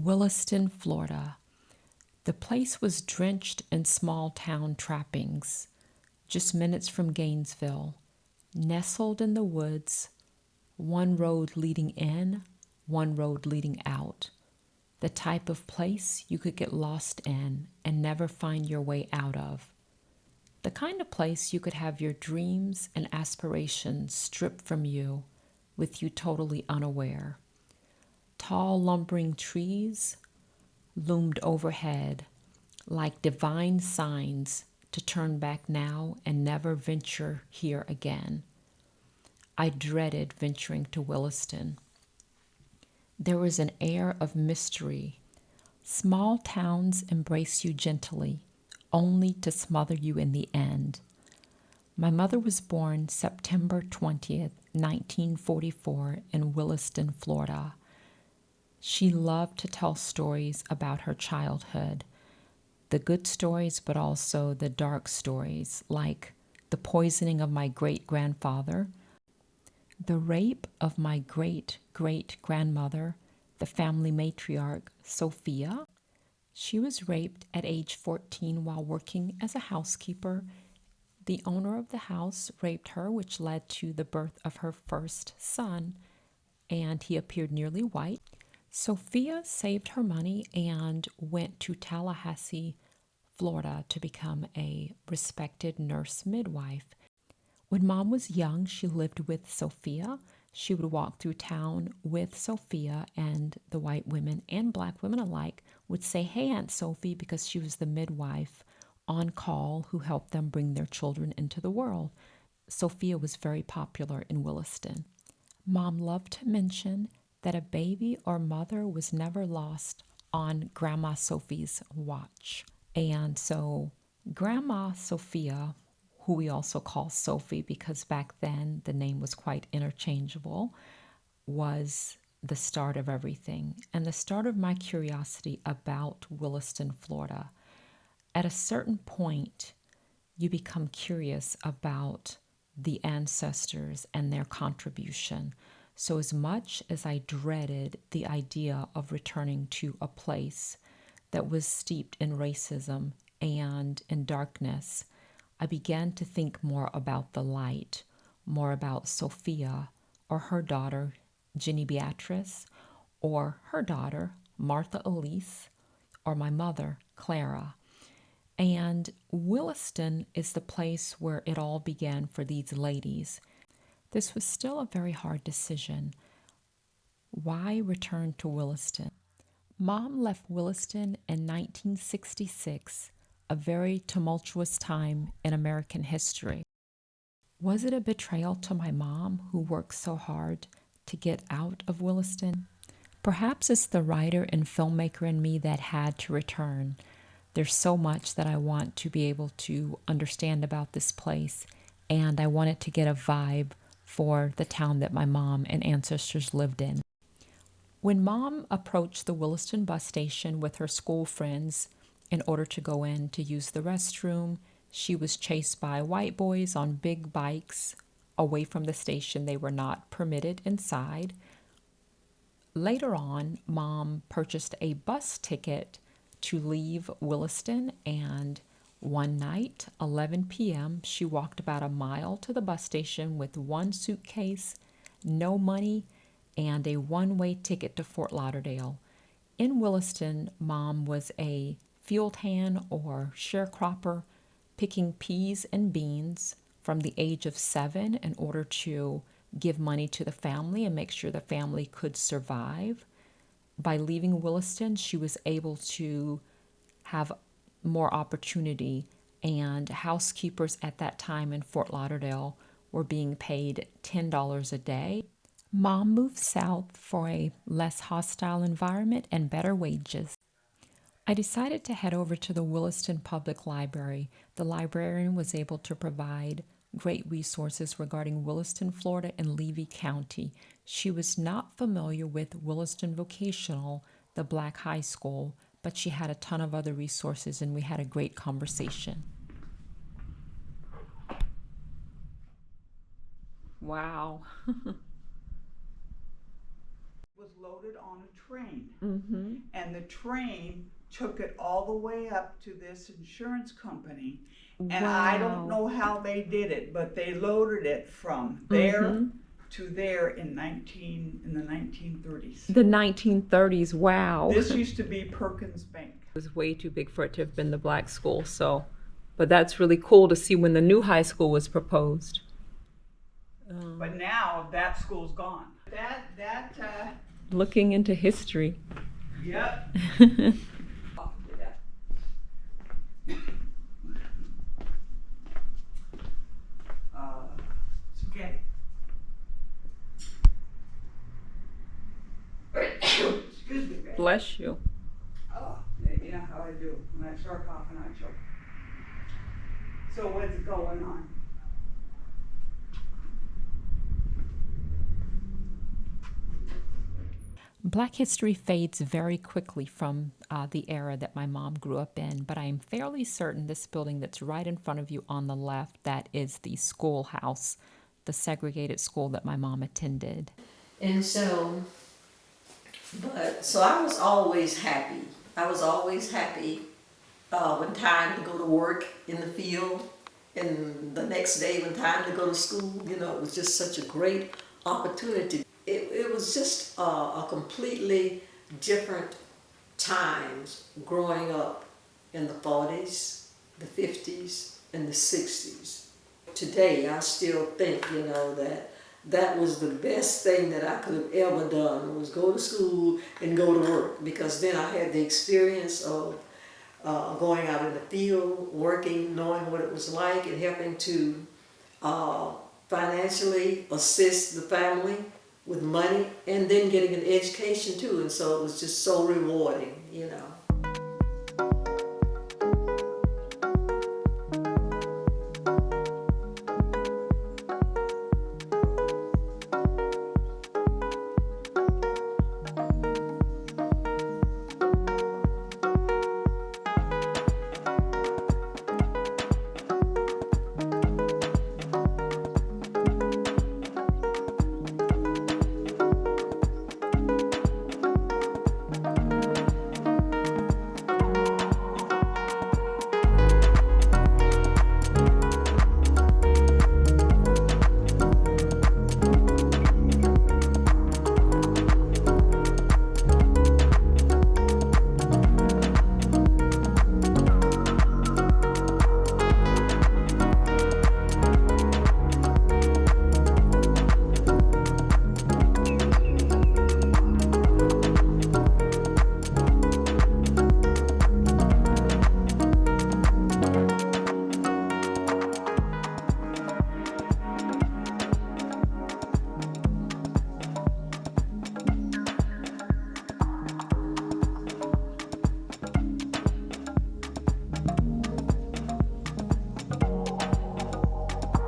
Williston, Florida. The place was drenched in small town trappings, just minutes from Gainesville, nestled in the woods, one road leading in, one road leading out. The type of place you could get lost in and never find your way out of. The kind of place you could have your dreams and aspirations stripped from you with you totally unaware. Tall, lumbering trees loomed overhead like divine signs to turn back now and never venture here again. I dreaded venturing to Williston. There was an air of mystery. Small towns embrace you gently, only to smother you in the end. My mother was born September 20th, 1944, in Williston, Florida. She loved to tell stories about her childhood, the good stories, but also the dark stories, like the poisoning of my great-grandfather, the rape of my great-great-grandmother, the family matriarch, Sophia. She was raped at age 14 while working as a housekeeper. The owner of the house raped her, which led to the birth of her first son, and he appeared nearly white. Sophia saved her money and went to Tallahassee, Florida to become a respected nurse midwife. When Mom was young, she lived with Sophia. She would walk through town with Sophia, and the white women and black women alike would say, "Hey, Aunt Sophie," because she was the midwife on call who helped them bring their children into the world. Sophia was very popular in Williston. Mom loved to mention that a baby or mother was never lost on Grandma Sophie's watch. And so Grandma Sophia, who we also call Sophie because back then the name was quite interchangeable, was the start of everything and the start of my curiosity about Williston, Florida. At a certain point, you become curious about the ancestors and their contribution. So, as much as I dreaded the idea of returning to a place that was steeped in racism and in darkness, I began to think more about the light, more about Sophia or her daughter, Jenny Beatrice, or her daughter, Martha Elise, or my mother, Clara. And Williston is the place where it all began for these ladies. This was still a very hard decision. Why return to Williston? Mom left Williston in 1966, a very tumultuous time in American history. Was it a betrayal to my mom, who worked so hard to get out of Williston? Perhaps it's the writer and filmmaker in me that had to return. There's so much that I want to be able to understand about this place, and I wanted to get a vibe for the town that my mom and ancestors lived in. When Mom approached the Williston bus station with her school friends in order to go in to use the restroom, she was chased by white boys on big bikes away from the station. They were not permitted inside. Later on, Mom purchased a bus ticket to leave Williston, and one night, 11 p.m., she walked about a mile to the bus station with one suitcase, no money, and a one-way ticket to Fort Lauderdale. In Williston, Mom was a field hand or sharecropper, picking peas and beans from the age of 7 in order to give money to the family and make sure the family could survive. By leaving Williston, she was able to have more opportunity, and housekeepers at that time in Fort Lauderdale were being paid $10 a day. Mom moved south for a less hostile environment and better wages. I decided to head over to the Williston Public Library. The librarian was able to provide great resources regarding Williston, Florida, and Levy County. She was not familiar with Williston Vocational, the black high school, but she had a ton of other resources, and we had a great conversation. Wow. loaded on a train. Mm-hmm. And the train took it all the way up to this insurance company. And I don't know how they did it, but they loaded it from there to there in the 1930s. The 1930s, wow. This used to be Perkins Bank. It was way too big for it to have been the black school, so. But that's really cool to see when the new high school was proposed. But now that school's gone. Looking into history. Yep. Spaghetti. Excuse me, babe. Bless you. Oh, you know how I do. When I start coughing, I choke. So what's going on? Black history fades very quickly from the era that my mom grew up in, but I am fairly certain this building that's right in front of you on the left, that is the schoolhouse, the segregated school that my mom attended. And so I was always happy. I was always happy when time to go to work in the field, and the next day when time to go to school. You know, it was just such a great opportunity. It was just a completely different times growing up in the 40s, the 50s, and the 60s. Today, I still think, you know, that was the best thing that I could have ever done, was go to school and go to work, because then I had the experience of going out in the field, working, knowing what it was like, and helping to financially assist the family with money, and then getting an education too. And so it was just so rewarding, you know.